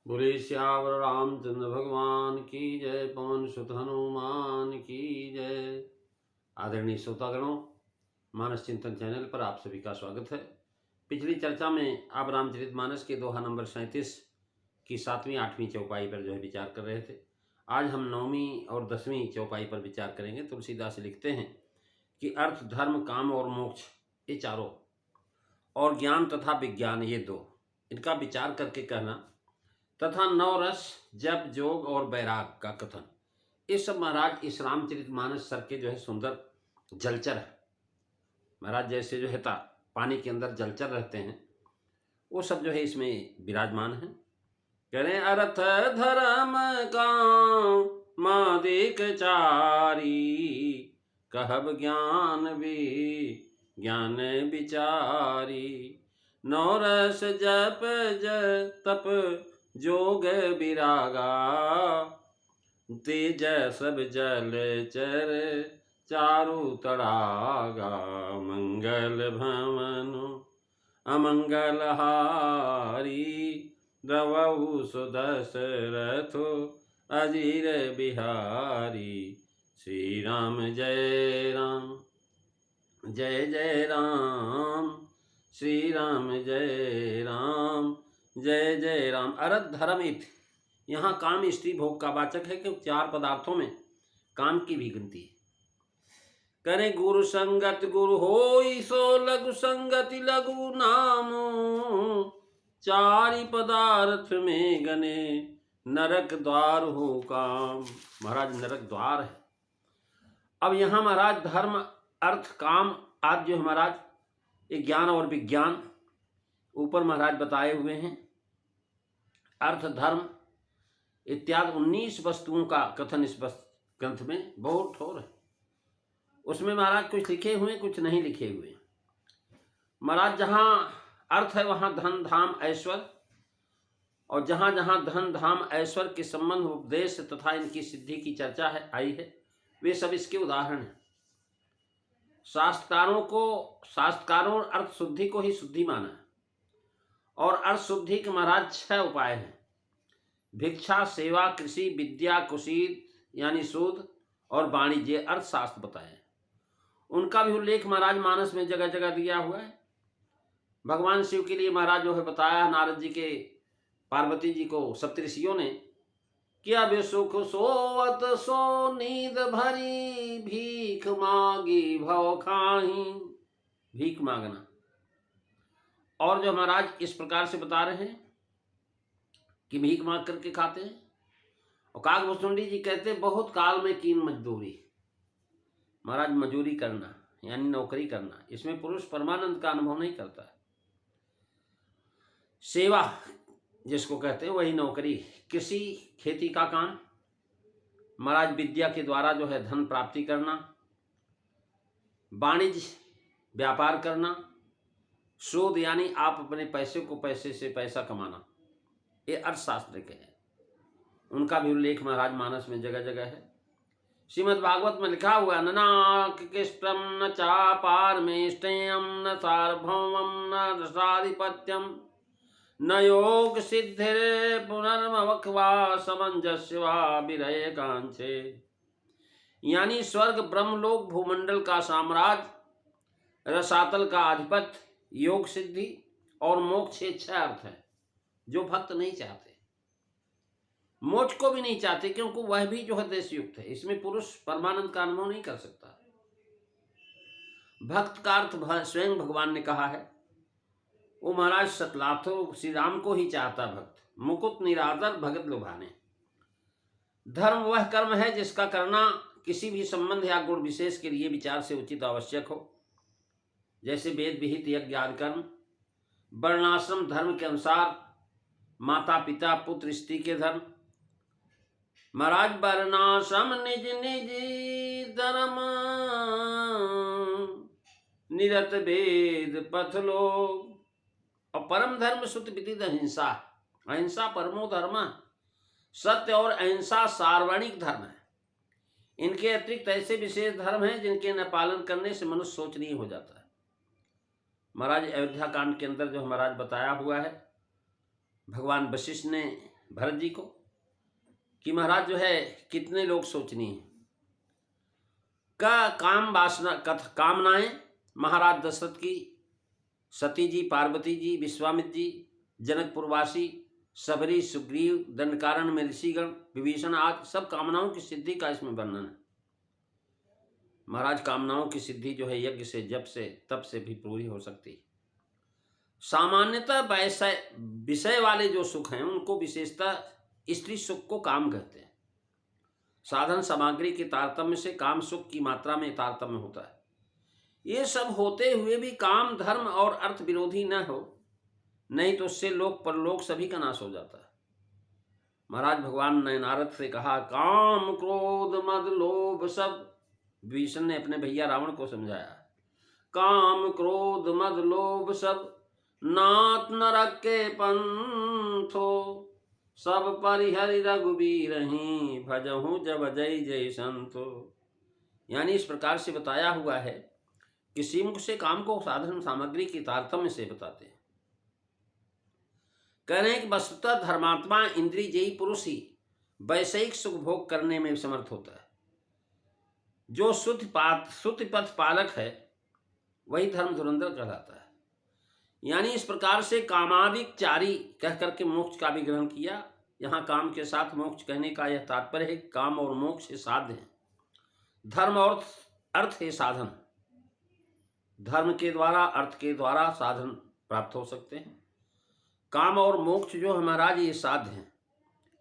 बोले श्यावर रामचंद्र भगवान की जय। पवन सुत हनुमान की जय। आदरणीय श्रोतागणों, मानस चिंतन चैनल पर आप सभी का स्वागत है। पिछली चर्चा में आप रामचरितमानस के दोहा नंबर 37 की 7वीं 8वीं चौपाई पर विचार कर रहे थे। आज हम 9वीं और 10वीं चौपाई पर विचार करेंगे। तुलसीदास लिखते हैं कि अर्थ, धर्म, काम और मोक्ष, ये चारों, और ज्ञान तथा विज्ञान, ये दो, इनका विचार करके कहना, तथा नवरस, जप, जोग और वैराग का कथन, ये सब महाराज इस रामचरितमानस सर के सुंदर जलचर है। महाराज जैसे पानी के अंदर जलचर रहते हैं, वो सब इसमें विराजमान है। कह रहे अर्थ धर्म काम मादिक चारी, कहब ज्ञान भी ज्ञान विचारी। नौरस जप तप जोग विरागा, तेज सब जल चर चारु तड़ागा। मंगल भवनु अमंगल हारी, द्रवहु सुदशरथो अजीर बिहारी। श्री राम जय राम, जय जय राम, श्री राम जय राम, जय जय राम। अरथ धर्म इत, यहाँ काम स्त्री भोग का वाचक है कि 4 पदार्थों में काम की भी गिनती है। करे गुरु संगत गुरु होई, सो लघु संगति लघु नामो। 4 पदार्थ में गने, नरक द्वार हो काम। महाराज नरक द्वार है। अब यहाँ महाराज धर्म, अर्थ, काम आदि महाराज ये ज्ञान और विज्ञान ऊपर महाराज बताए हुए हैं। अर्थ, धर्म इत्यादि 19 वस्तुओं का कथन इस ग्रंथ में बहुत ठोर है। उसमें महाराज कुछ लिखे हुए, कुछ नहीं लिखे हुए। महाराज जहाँ अर्थ है वहाँ धन धाम ऐश्वर्य, और जहाँ जहाँ धन धाम ऐश्वर्य के संबंध, उपदेश तथा इनकी सिद्धि की चर्चा है आई है, वे सब इसके उदाहरण हैं। शास्त्रकारों अर्थ शुद्धि को ही शुद्धि माना है, और अर्थ शुद्धि के महाराज 6 उपाय हैं। भिक्षा, सेवा, कृषि, विद्या, कुशीत यानी शोध, और वाणिज्य अर्थशास्त्र बताए। उनका भी उल्लेख महाराज मानस में जगह जगह दिया हुआ है। भगवान शिव के लिए महाराज बताया, नारद जी के पार्वती जी को सप्तऋषियों ने कि अब सुख सोवत सो नींद भरी, भीख मांगी भव खाही। भीख मांगना, और जो महाराज इस प्रकार से बता रहे हैं कि भीख मांग करके खाते हैं। और काकभूषुंडी जी कहते हैं बहुत काल में कीन मजदूरी। महाराज मजूरी करना यानी नौकरी करना, इसमें पुरुष परमानंद का अनुभव नहीं करता है। सेवा जिसको कहते हैं वही नौकरी। कृषि, खेती का काम। महाराज विद्या के द्वारा धन प्राप्ति करना। वाणिज्य, व्यापार करना। शोध यानी आप अपने पैसे को पैसे से पैसा कमाना, ये अर्थशास्त्र के हैं। उनका भी उल्लेख महाराज मानस में जगह जगह है। श्रीमद् भागवत में लिखा हुआ, ननाकिष्टम न चापारमेष्टयम न सार्वभौमम न रसाधिपत्यम न योग सिद्धिर पुनर्मवक्वा समंजस्य वा विरय कांक्षे। यानी स्वर्ग, ब्रह्मलोक, भूमंडल का साम्राज्य, रसातल का अधिपत्य, योग सिद्धि और मोक्ष, 6 अर्थ है जो भक्त नहीं चाहते। मोक्ष को भी नहीं चाहते क्योंकि वह भी देश युक्त है। इसमें पुरुष परमानंद का अनुभव नहीं कर सकता। भक्त का अर्थ स्वयं भगवान ने कहा है। वो महाराज सतलाथो श्री राम को ही चाहता भक्त। मुकुट निरादर भगत लुभाने। धर्म वह कर्म है जिसका करना किसी भी संबंध या गुण विशेष के लिए विचार से उचित आवश्यक हो, जैसे वेद विहित यज्ञ आदि कर्म। वर्णाश्रम धर्म के अनुसार, माता पिता पुत्र स्त्री के धर्म। महाराज वर्णाश्रम निज निज धर्म, निरत वेद पथ लोग। और परम धर्म सुत विदित अहिंसा। अहिंसा परमो धर्म। सत्य और अहिंसा सार्वणिक धर्म है। इनके अतिरिक्त ऐसे विशेष धर्म हैं जिनके न पालन करने से मनुष्य शोचनीय हो जाता है। महाराज अयोध्या कांड के अंदर जो महाराज बताया हुआ है, भगवान वशिष्ठ ने भरत जी को कि महाराज जो है कितने लोग सोचनी है का काम वासना कामनाएं महाराज दशरथ की, सती जी, पार्वती जी, विश्वामित्र जी, जनकपुरवासी, सबरी, सुग्रीव, दंडकारण्य में ऋषिगण, विभीषण आदि सब कामनाओं की सिद्धि का इसमें वर्णन है। महाराज कामनाओं की सिद्धि जो है यज्ञ से, जप से, तप से भी पूरी हो सकती है। सामान्यतः विषय वाले जो सुख हैं उनको विशेषतः स्त्री सुख को काम कहते हैं। साधन सामग्री के तारतम्य से काम सुख की मात्रा में तारतम्य होता है। ये सब होते हुए भी काम धर्म और अर्थ विरोधी न हो, नहीं तो उससे लोक परलोक सभी का नाश हो जाता है। महाराज भगवान ने नारद से कहा काम क्रोध मद लोभ सब, विभीषण ने अपने भैया रावण को समझाया, काम क्रोध मद लोभ सब नाथ नरक के पंथो, सब परिहरि रघुबीर ही भजहु जब जय जय संतो। यानी इस प्रकार से बताया हुआ है कि श्रीमुख से काम को साधन सामग्री की तारतम्य से बताते हैं। कह रहे हैं कि वस्तुतः धर्मात्मा इंद्रियजयी पुरुष ही वैषयिक सुख भोग करने में समर्थ होता है। जो शुद्ध पथ पालक है वही धर्म धुरंधर कहलाता है। यानी इस प्रकार से कामादिक चारी कह करके मोक्ष का भी ग्रहण किया। यहाँ काम के साथ मोक्ष कहने का यह तात्पर्य है कि काम और मोक्ष साध्य है, धर्म और अर्थ है साधन। धर्म के द्वारा अर्थ के द्वारा साधन प्राप्त हो सकते हैं। काम और मोक्ष जो है महाराज ये साध्य हैं।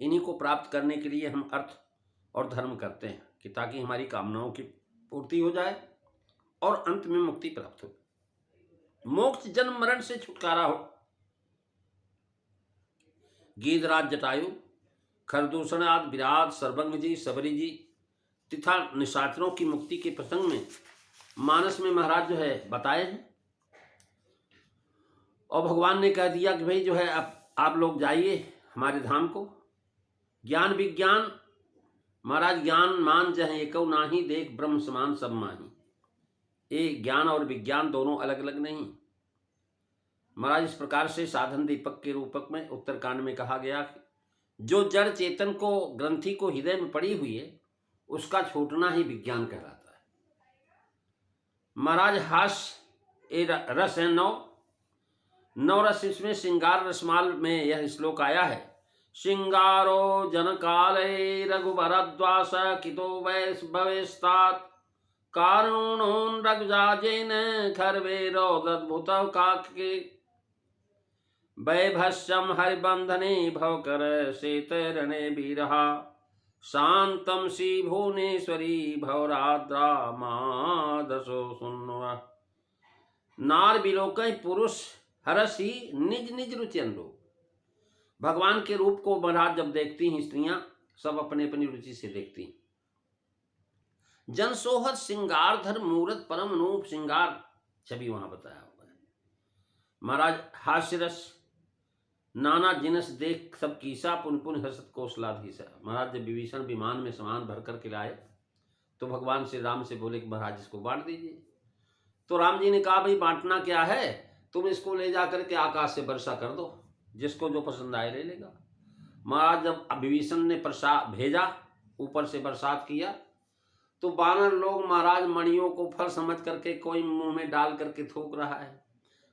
इन्हीं को प्राप्त करने के लिए हम अर्थ और धर्म करते हैं कि ताकि हमारी कामनाओं की पूर्ति हो जाए और अंत में मुक्ति प्राप्त हो, मोक्ष जन्म मरण से छुटकारा हो। गीधराज जटायु, खरदूषण आदि विराट, सर्वंग जी, सबरी जी तथा निशाचरों की मुक्ति के प्रसंग में मानस में महाराज जो है बताए हैं। और भगवान ने कह दिया कि भाई जो है अब आप लोग जाइए हमारे धाम को। ज्ञान विज्ञान महाराज ज्ञान मान जहाँ एको नाही, देख ब्रह्म समान सब माही। ये ज्ञान और विज्ञान दोनों अलग अलग नहीं। महाराज इस प्रकार से साधन दीपक के रूपक में उत्तरकांड में कहा गया कि जो जड़ चेतन को ग्रंथि को हृदय में पड़ी हुई है उसका छूटना ही विज्ञान कहलाता है। महाराज हास्य रस है नौ रस, इसमें श्रृंगार रसमाल में यह श्लोक आया है। श्रृंगारो जनकाले रघुभरद्वास कितो वैष्णवेस्तात् कारुणोन रघुजाजेन खर्वेरोदद्भुत काके वैभस्यम हरिबंधने भवकर शेतरणे बीरहा शांतम श्री भुवनेश्वरी भवराद्रा मादसो सुन्वा। नार बिलोकय पुरुष हरसी निज निज रुचि अनुरूप। भगवान के रूप को महाराज जब देखती हैं स्त्रियां, सब अपने अपनी रुचि से देखती हैं। जन सोहर श्रृंगार धर मूरत परम अनूप श्रृंगार छवि वहां बताया हुआ है। महाराज हास्य रस नाना जिनस देख सब कीसा, पुन पुन हसत कौशलाधीसा। महाराज जब विभीषण विमान में सामान भर करके लाए तो भगवान श्री राम से बोले कि महाराज इसको बांट दीजिए। तो राम जी ने कहा भाई बांटना क्या है, तुम इसको ले जा करके आकाश से वर्षा कर दो, जिसको जो पसंद आए ले लेगा। महाराज जब विभीषण ने प्रसाद भेजा, ऊपर से बरसात किया, तो वानर लोग महाराज मणियों को फल समझ करके कोई मुंह में डाल करके थूक रहा है,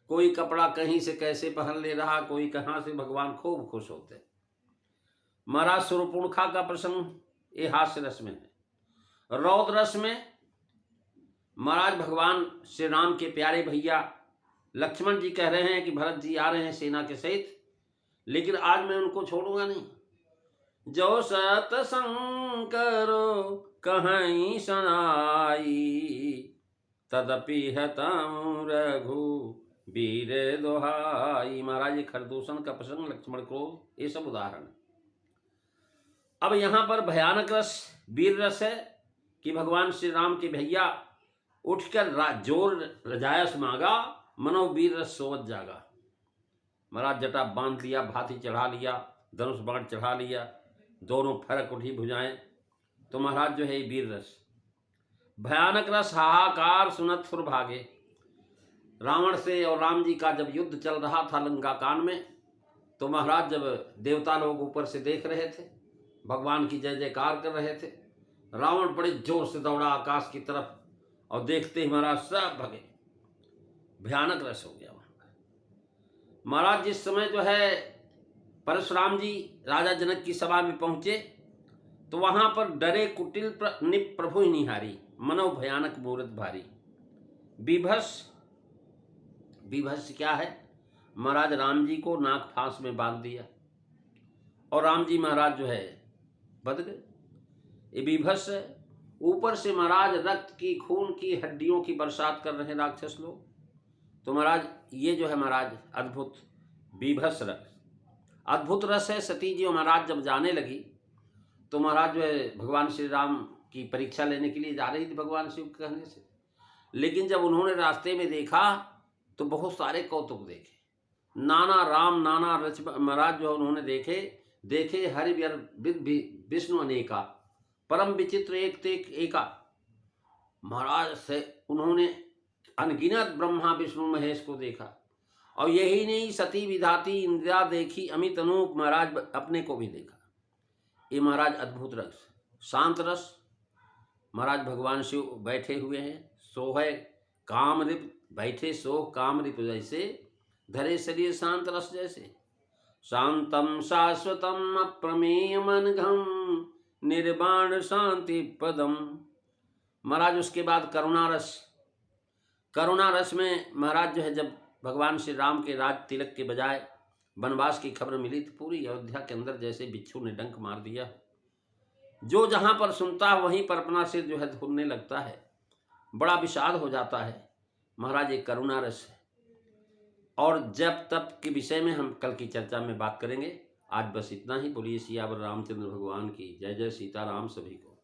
कोई कपड़ा कहीं से कैसे पहन ले रहा, कोई कहाँ से। भगवान खूब खुश होते। महाराज सुरपुणखा का प्रसंग ये हास्य रस में है। रौद्र रस में महाराज भगवान श्री राम के प्यारे भैया लक्ष्मण जी कह रहे हैं कि भरत जी आ रहे हैं सेना के सहित, लेकिन आज मैं उनको छोड़ूंगा नहीं। जो सतसंग करो कहीं सनाई, तदपि हतम रघु वीर दोहाई। महाराज खरदूषण का प्रसंग, लक्ष्मण को, ये सब उदाहरण है। अब यहाँ पर भयानक रस वीर रस है कि भगवान श्री राम के भैया उठकर जोर रजायस मांगा, मनो वीर रस सोवत जागा। महाराज जटा बांध लिया, भाती चढ़ा लिया, धनुष बाण चढ़ा लिया, दोनों फरक उठी भुजाएं, तो महाराज जो है वीर रस। भयानक रस हाहाकार सुनत सुर भागे। रावण से और राम जी का जब युद्ध चल रहा था लंका कांड में, तो महाराज जब देवता लोग ऊपर से देख रहे थे, भगवान की जय जयकार कर रहे थे, रावण बड़े जोर से दौड़ा आकाश की तरफ और देखते ही महाराज सब भगे। भयानक रस हो गया वहां का। महाराज जिस समय जो है परशुराम जी राजा जनक की सभा में पहुंचे तो वहां पर डरे कुटिल निप प्रभु ही निहारी, मनो भयानक मूरत भारी। विभस, विभस क्या है? महाराज राम जी को नाक फांस में बांध दिया और राम जी महाराज जो है बद गए। ये विभस है। ऊपर से महाराज रक्त की, खून की, हड्डियों की बरसात कर रहे राक्षस लोग। तो महाराज ये जो है महाराज अद्भुत विभस रस, अद्भुत रस है। सती जी महाराज जब जाने लगी तो महाराज जो है भगवान श्री राम की परीक्षा लेने के लिए जा रही थी भगवान शिव के कहने से, लेकिन जब उन्होंने रास्ते में देखा तो बहुत सारे कौतुक देखे, नाना राम नाना रच महाराज जो उन्होंने देखे हरि विष्णु अनेका, परम विचित्र एक तेक एका। महाराज से उन्होंने अनगिनत ब्रह्मा विष्णु महेश को देखा। और यही नहीं, सती विधाती इंदिरा देखी अमित अनूप, महाराज अपने को भी देखा। ये महाराज अद्भुत रस, शांत रस। महाराज भगवान शिव बैठे हुए हैं, सोहे कामरिप, बैठे सोह कामरिप जैसे, धरे शरीर शांत रस जैसे। शांतम शाश्वतम अप्रमेयम अनघम, निर्वाण शांति पदम। महाराज उसके बाद करुणा रस, करुणा रस में महाराज जो है जब भगवान श्री राम के राज तिलक के बजाय वनवास की खबर मिली तो पूरी अयोध्या के अंदर जैसे बिच्छू ने डंक मार दिया। जो जहाँ पर सुनता है वहीं पर अपना सिर जो है धुलने लगता है, बड़ा विषाद हो जाता है। महाराज एक करुणा रस है। और जब तप के विषय में हम कल की चर्चा में बात करेंगे। आज बस इतना ही। बोलिए सियावर रामचंद्र भगवान की जय। जय सीताराम सभी को।